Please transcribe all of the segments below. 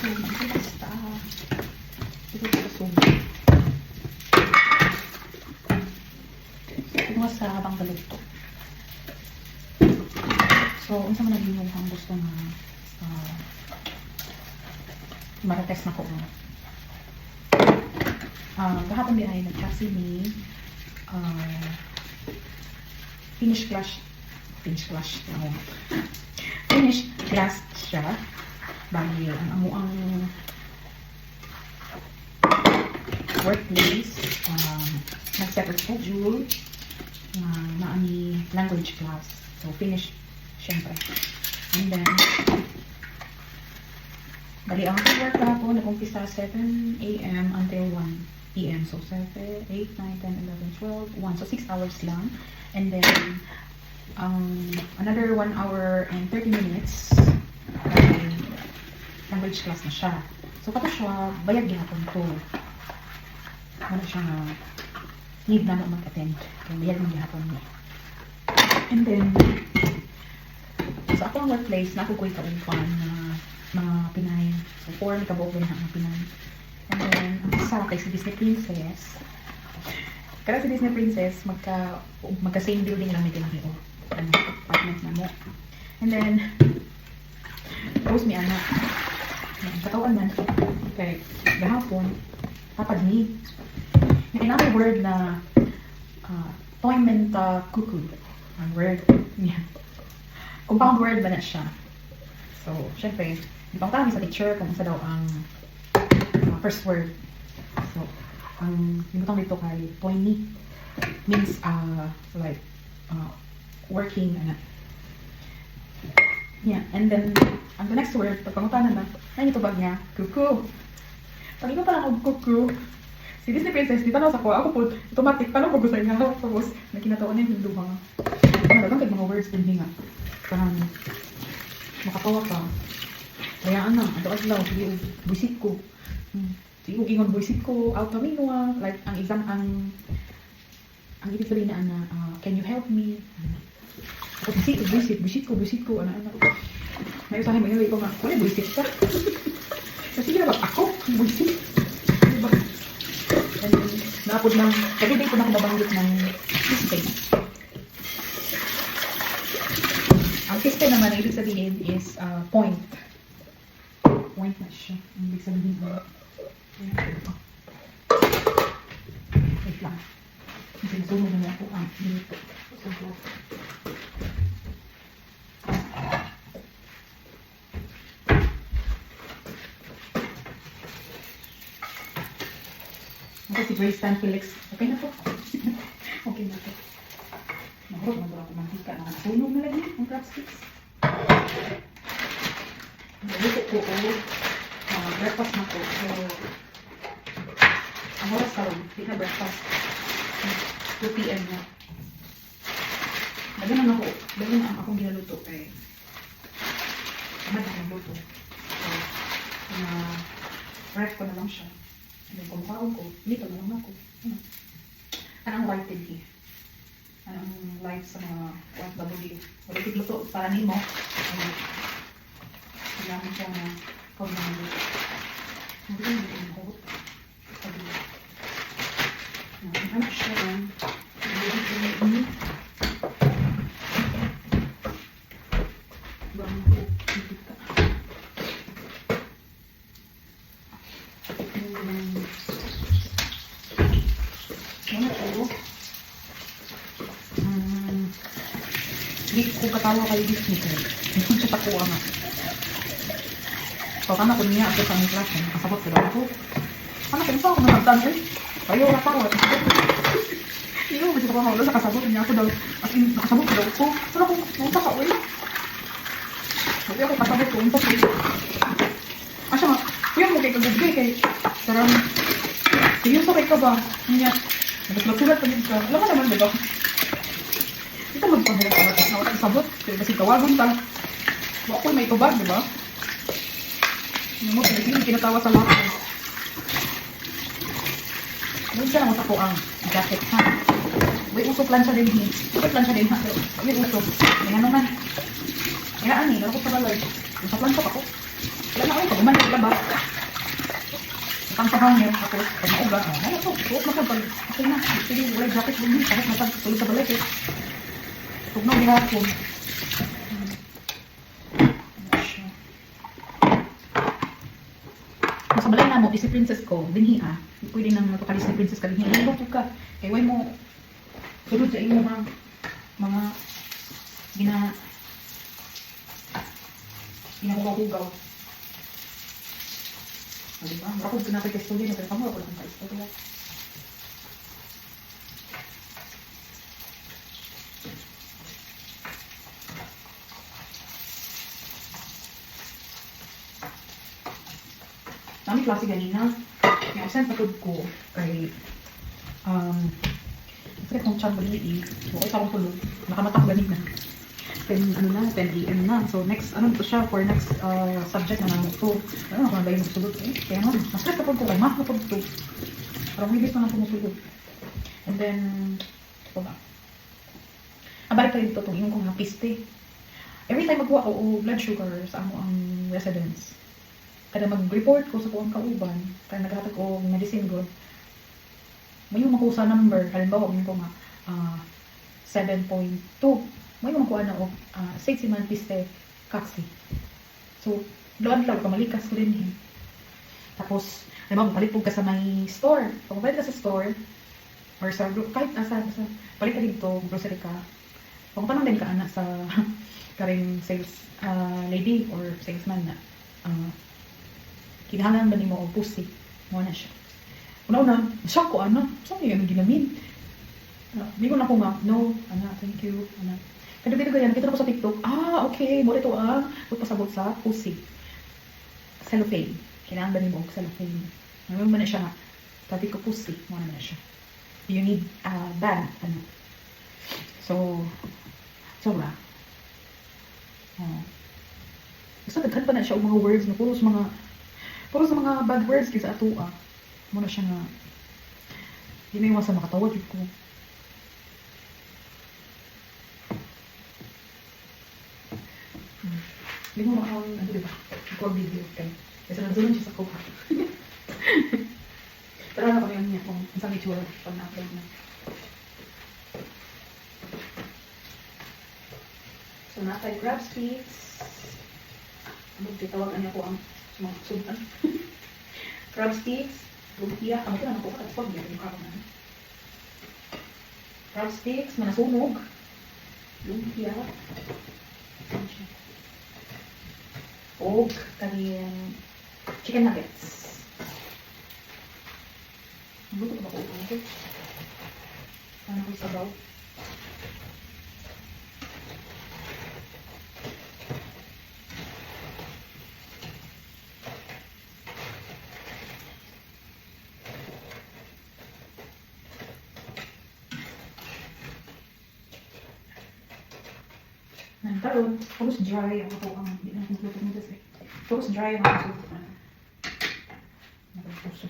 sugi. Basta. Ito ko sugi. Ito nga sa habang galuto. So, unsa man naging yung gusto na marites na ko. Kahapon din ay nagkasi ni finish class siya. Bali, ang amuang workplace, nag-set a schedule na ani language class. So, finish syempre. And then, bali, ang work na po, nag-umpisa 7 a.m. until 1 p.m. So, 7, 8, 9, 10, 11, 12, 1. So, 6 hours lang. And then, another 1 hour and 30 minutes language class na siya. So, kato siya, bayag gihapon to. Wala siya na need na mag-attend. Kaya bayag ng gihapon niya. And then, sa akong workplace, nakukuha kaupan na mga Pinay. So, 4 may kabuok din mga Pinay. And then, ang isa kay si Disney Princess. Kaya si Disney Princess, magka-same building lang may pinag-i-o. Apartment na mo. And then, tapos may anak. Katawan man. Okay, gahapon, tapad ni. May another word na toymenta kuku. Ang word niya. Compound word ba na siya? So, syempre, di pa kami sa teacher kung isa daw ang first word. So, ang limitang dito kay toyni means like working yeah. And then ang the next word pagpangutanan na ay ito bag niya kuku. Pag ito pala ako kuku, si Disney Princess dito na sa ko ako po automatic paano ko gusto niya tapos nakinataon niya yung duha dagang kay mga words din nga parang makatawa ka kaya ato adlaw sige buisit ko sige gingon buisit ko out kami no like ang exam ang ibig sabihin na can you help me ako buisit ko ano may usahin mo yun ko nga wala buisit ka kasi na ba ako buisit diba and naapod ng everyday ko na kumabanggit ng system. Ang system naman ang ibig sabihin is point na siya ang ibig sabihin mo wait lang sinusunod na ako ang dito si Grace Tan Felix. Okay na po. Okay na po. Mahirap na ako mantika na nasunog na lagi ang crab sticks. Nalito ko breakfast na po. So, ang oras sa rin, di na breakfast. 2 p.m. na. Lagyan ako. Lagyan ang akong ginaluto kay tamad akong luto. So, ref ko na lang siya. Yung kumakaon ko, dito na lang ako. Anong white TV? Anong light sa mga white W? Wala tigluto para nimo. Kailangan siya na kung naman dito. Hindi ko yung hot. Ano siya lang. Hindi ko katawa kayo Disney ko. Hindi ko takuha nga. So, tama ko niya ako sa aming class. Nakasabot ko daw ako. Ano ko nito ako nagtan eh. Kayo wala pa ako. Hindi ko kasi ako sa kasabot niya ako daw. As in, nakasabot ko daw ako. Saan ako nunta ka uwi? Hindi ako kasabot ko. Nunta ko. Asya nga, kuya mo kay kagugay kay sarang seryoso kay ka ba? Niya, nagsulat pa din ka. Alam mo naman diba? Ito magpahirap ka na wala sabot. Kasi tawagan ka. Ako may tubag, diba? Ano mo, kinatawa sa lahat. Doon siya naman ako ang jacket, ha? May usok lang siya din, ha? Usok lang siya din, ha? May usok. May ano man. Kaya ani, ako sa balay. Usok lang siya ako. Wala na ako, uman na ba? Pang sa hangin, tapos pag mauga, ano to, suot na po pag, okay na, sige, wala jacket din, kahit natulog sa balik eh. Tugnaw gihapon. Sa balay na mo, Disney Princess ko, binhi ah. Pwede nang matuka Disney Princess ka, binhi. Ay, bakit ka? Kaya way mo, sulod sa iyo mga ginahugaw-hugaw. O diba? Bakit pinapay ka studio, pero kamo ako lang ka-studio. Nami klase ganina, yung absent patod ko kay kasi kung chan bali so ay parang tulog, nakamatak ganina 10 ano na, 10 AM na. So next, ano to siya for next subject na naman to. Ano ako na ba yung magsulog eh. Kaya nga, mas stress kapag ko kay mas kapag to. Parang may bit na lang pumusulog. And then, ito ba? Balik tayo dito itong yung kong piste. Every time magkuha ko o blood sugar sa amo ang residence. Kada mag-report ko sa kuwang kauban, kaya naghatag ko medicine ko, may yung makuha sa number, halimbawa yung ko nga 7.2. May yung makuha na o 6 man piste kaksi. So, doon lang ka malikas ko rin eh. Tapos, halimbawa, palipog ka sa may store. Pag mapalit ka sa store, or sa kahit nasa, balik ka dito, grocery ka, pag tanong din ka anak sa karing sales lady or salesman na kinahangan ba ni mo o pussy, mo na siya. Una-una, shock ko, saan yung ginamin? Hindi ko na ko nga, no, thank you, Kadabito ganyan, kita na ko sa TikTok, okay, mo ito pasabot sa pussy. Cellophane. Kailangan ba ni mo cellophane? Naman ba na siya nga, tabi ko pussy, mo na siya. You need band, So, sobra. Gusto nagkan pa na siya mga words na puro sa mga bad words kaysa ato mo na siya nga hindi na iwasan makatawag ko. Hindi mo makawang diba? Ako ang video okay. Kasi nandun siya sa kuha. Pero ano ko yun niya kung isang itsura pag na-upload na. So, nakay crab sticks. Titawagan niya ko ang mga sudan. Crab sticks. Lumpia. Kamo ko na nakuha. At pag yung ako na. Crab sticks. Manasunog. Lumpia. O kaniyang chicken nuggets. Luto ba ko ito? Ano ko sabaw? Nagkaroon, tapos dry ang ito ang hindi na nagluto mo kasi. Tapos dry ang ito. Nagpuso.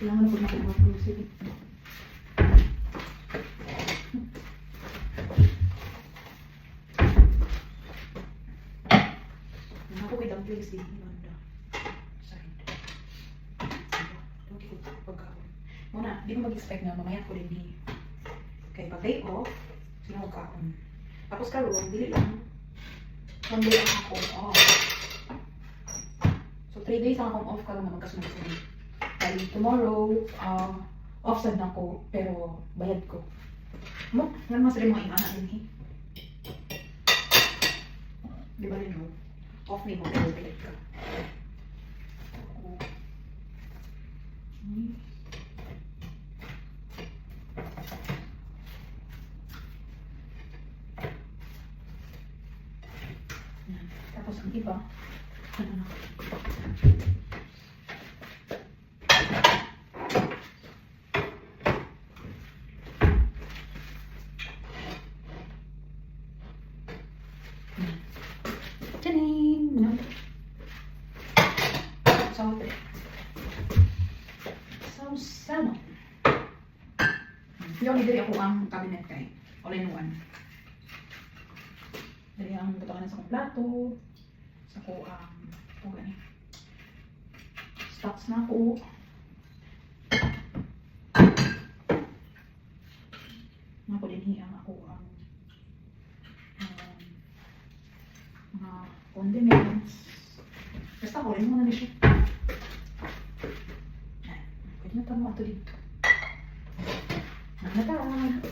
Kailangan na po natin mag-grocery. Ako may dumplings din. Side. Hindi ko pagkakon. Muna, di ko mag-expect na mamaya ko rin ni. Kaya pag day off, sino magkakon. Tapos karoon, dili lang. 1 day ang ako off. So 3 days ang akong off ka lang na magkasunod-sunod. Tomorrow, offside na ko, pero bayad ko. Mo, wala mas rin mga imana din eh. Di ba rin mo? Off ni mo, pero bayad ka. Tapos ang iba, ano na? Tchaning! No? Salted. Salmon. Yung nidiri ako ang cabinet kay all-in-one. Dari ang butangan sa kong plato, sa ko ang stocks na ako. Ako din hiyang ako ang mga condiments. Basta ako rin muna na siya. Pwede na tama ito dito. Nanataan.